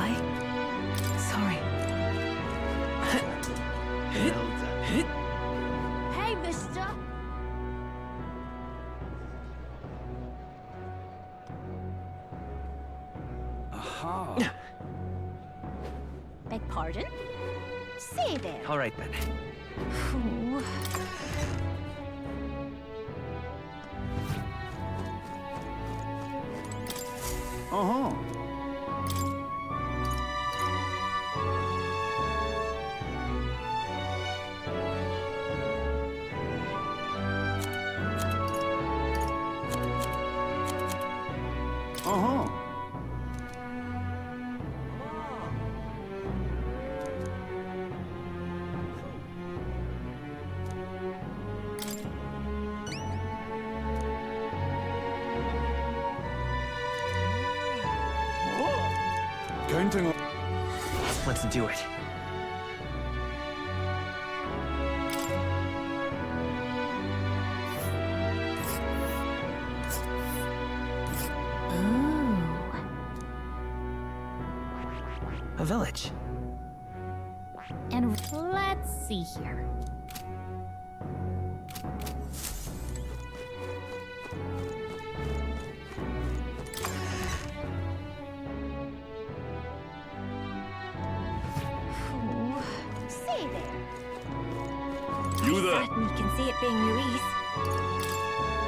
Sorry. Hey, mister. Aha. Beg pardon? Say there. All right, then. Ooh. Uh-huh. Uh-huh. Counting on... Let's do it. A village. And let's see here. Ooh. Say there. You there? I certainly can see it being Louise.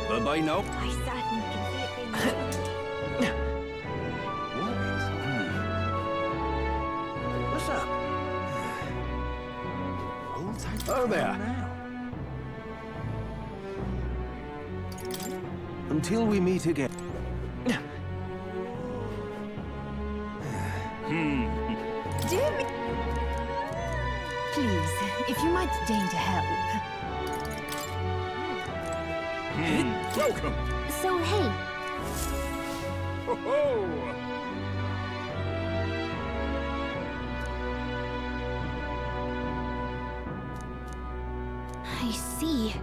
Bye-bye now. I certainly can see it being Louise. What's up? Oh, there. Until we meet again. Dear me. Please, if you might deign to help. Welcome. So, hey, Ho-ho! I see.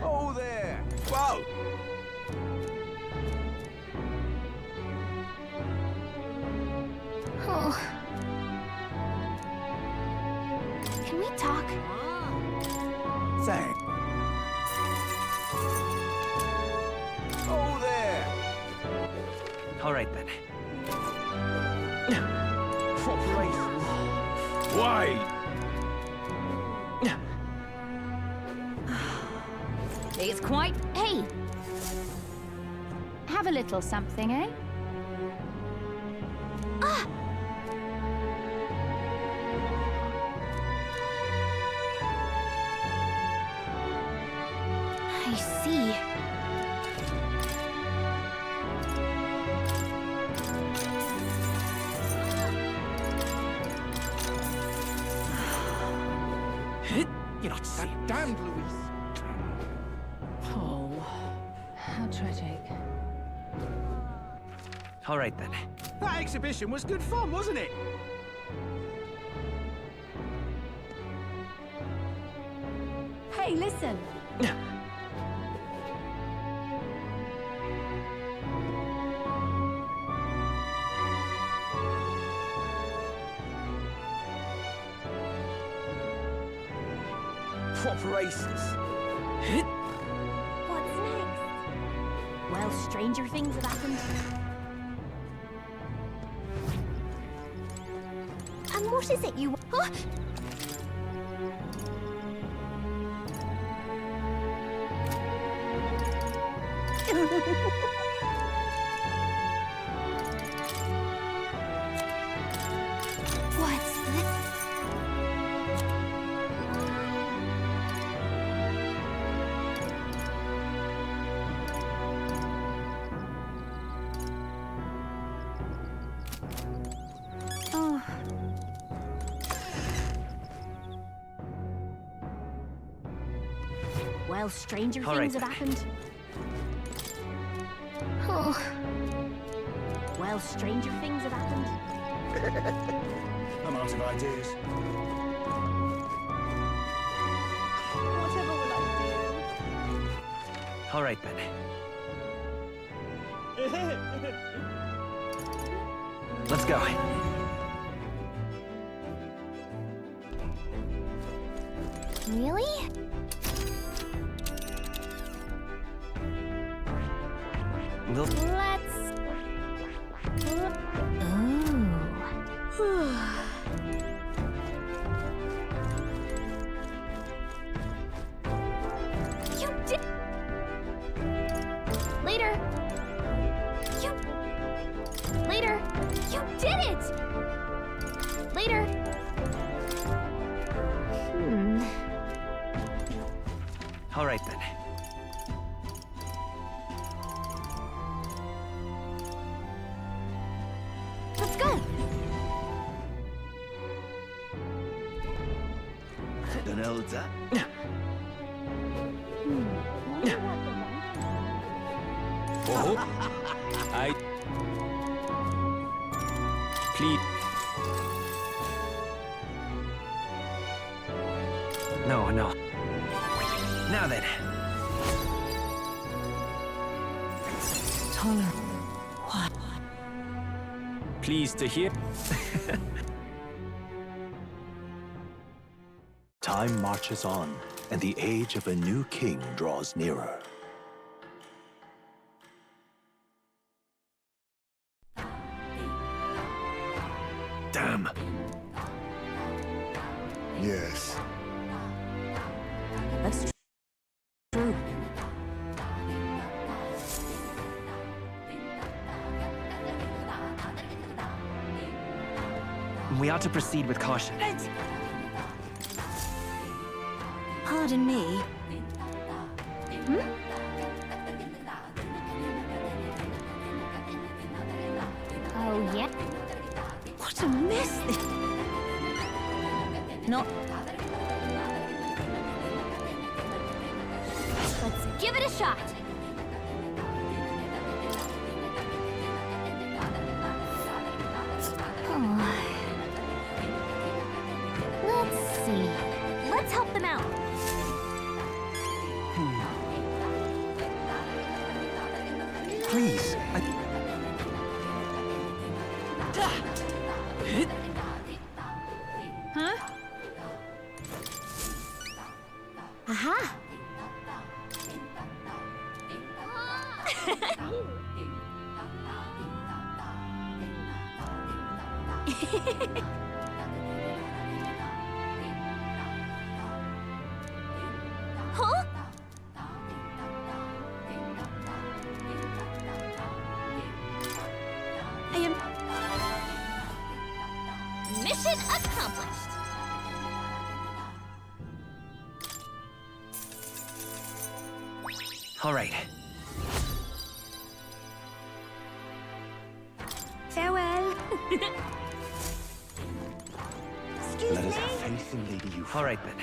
Oh there! Whoa! Oh. Can we talk? Thanks. Oh there! All right then. Why? It's quite... Hey! Have a little something, eh? Ah! I see. You're not serious. Damned Louise. Oh, how tragic. All right then. That exhibition was good fun, wasn't it? Hey, listen! What races? What's next? Well, stranger things have happened. And what is it you... Huh? What's this? Oh. Well, stranger All things right, have happened. Oh. Well, stranger things have happened. I'm out of ideas. Whatever will I All right then. Let's go. Really? We'll... Let's... Ooh. You did... Later. You... Later. You did it! Later. All right then. Let's go. Don't know what's that. Oh. I... Please. No, no. Now then. Toller. What? Pleased to hear. Time marches on, and the age of a new king draws nearer. Damn. Yes. That's true. We ought to proceed with caution. Pardon me. Oh, yeah? What a mess this... Not... Let's give it a shot. Oh. Huh? I am... Mission accomplished! All right. Farewell. Excuse Let us me? have faith in Lady Yuffie. All right, then.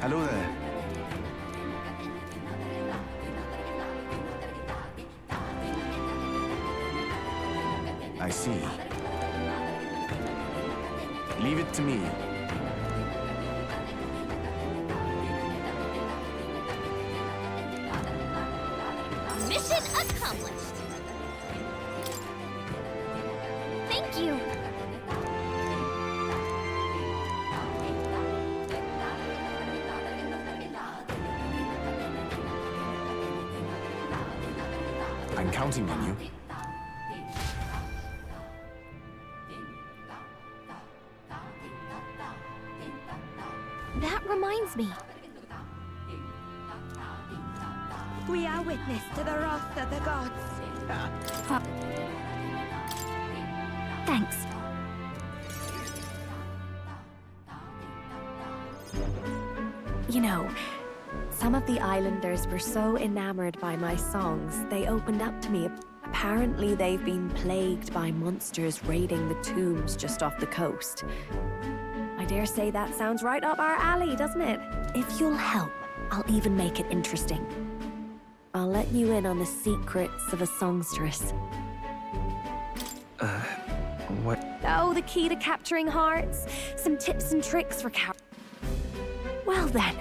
Hello there. I see. Leave it to me. Mission accomplished. Thank you. I'm counting on you. That reminds me. We are witness to the wrath of the gods. Thanks. You know, some of the islanders were so enamored by my songs, they opened up to me. Apparently, they've been plagued by monsters raiding the tombs just off the coast. I dare say that sounds right up our alley, doesn't it? If you'll help, I'll even make it interesting. I'll let you in on the secrets of a songstress. What? Oh, the key to capturing hearts. Some tips and tricks for Well then,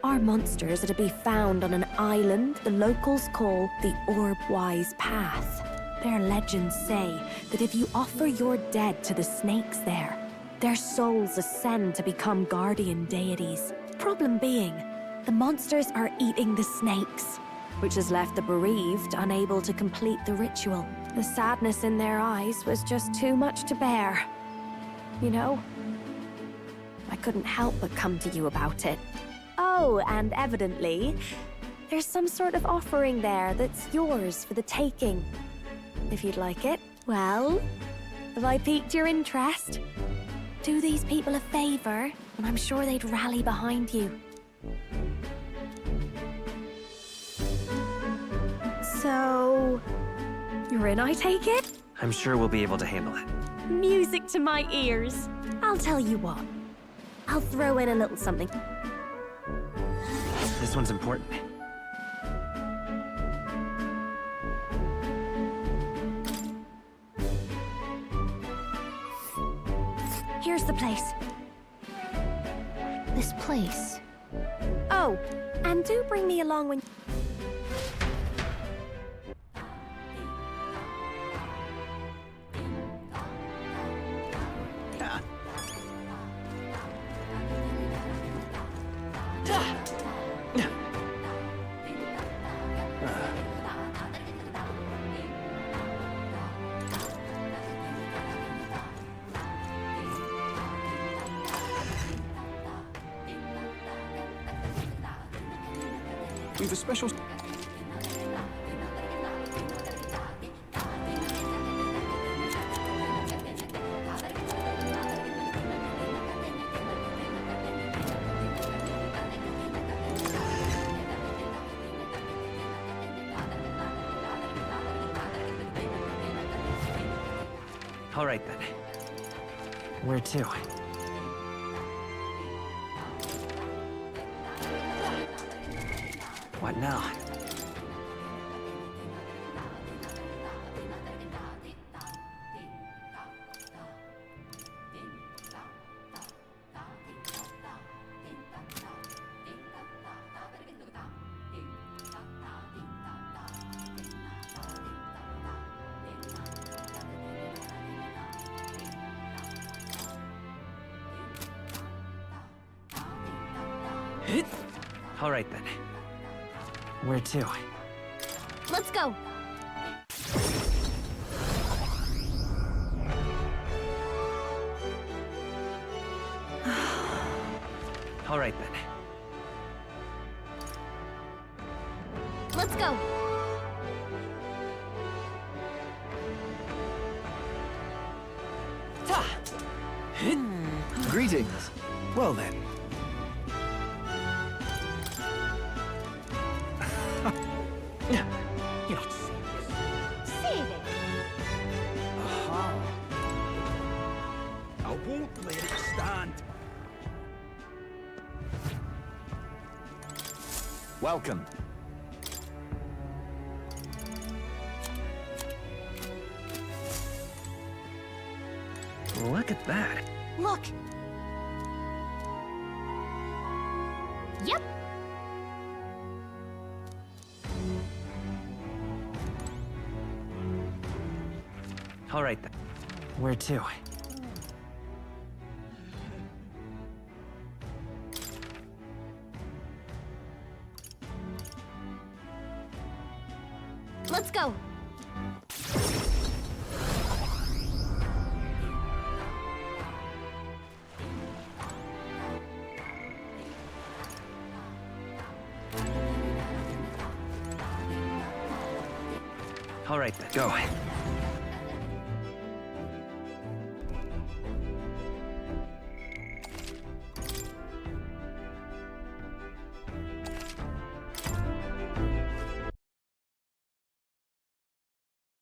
our monsters are to be found on an island the locals call the Orb-Wise Path. Their legends say that if you offer your dead to the snakes there, their souls ascend to become guardian deities. Problem being, the monsters are eating the snakes, which has left the bereaved unable to complete the ritual. The sadness in their eyes was just too much to bear. You know? I couldn't help but come to you about it. Oh, and evidently, there's some sort of offering there that's yours for the taking. If you'd like it. Well, have I piqued your interest? Do these people a favor, and I'm sure they'd rally behind you. So, you're in, I take it? I'm sure we'll be able to handle it. Music to my ears. I'll tell you what. I'll throw in a little something. This one's important. Here's the place. This place? Oh, and do bring me along when... We've a special... All right, then. Where to? What now? All right then. Where to? Let's go. All right then. Let's go. Greetings. Well then. You're not Save it. Aha. I won't let it stand. Welcome. Look at that. Look. Yep. All right then. Where to? Let's go. All right then. Go.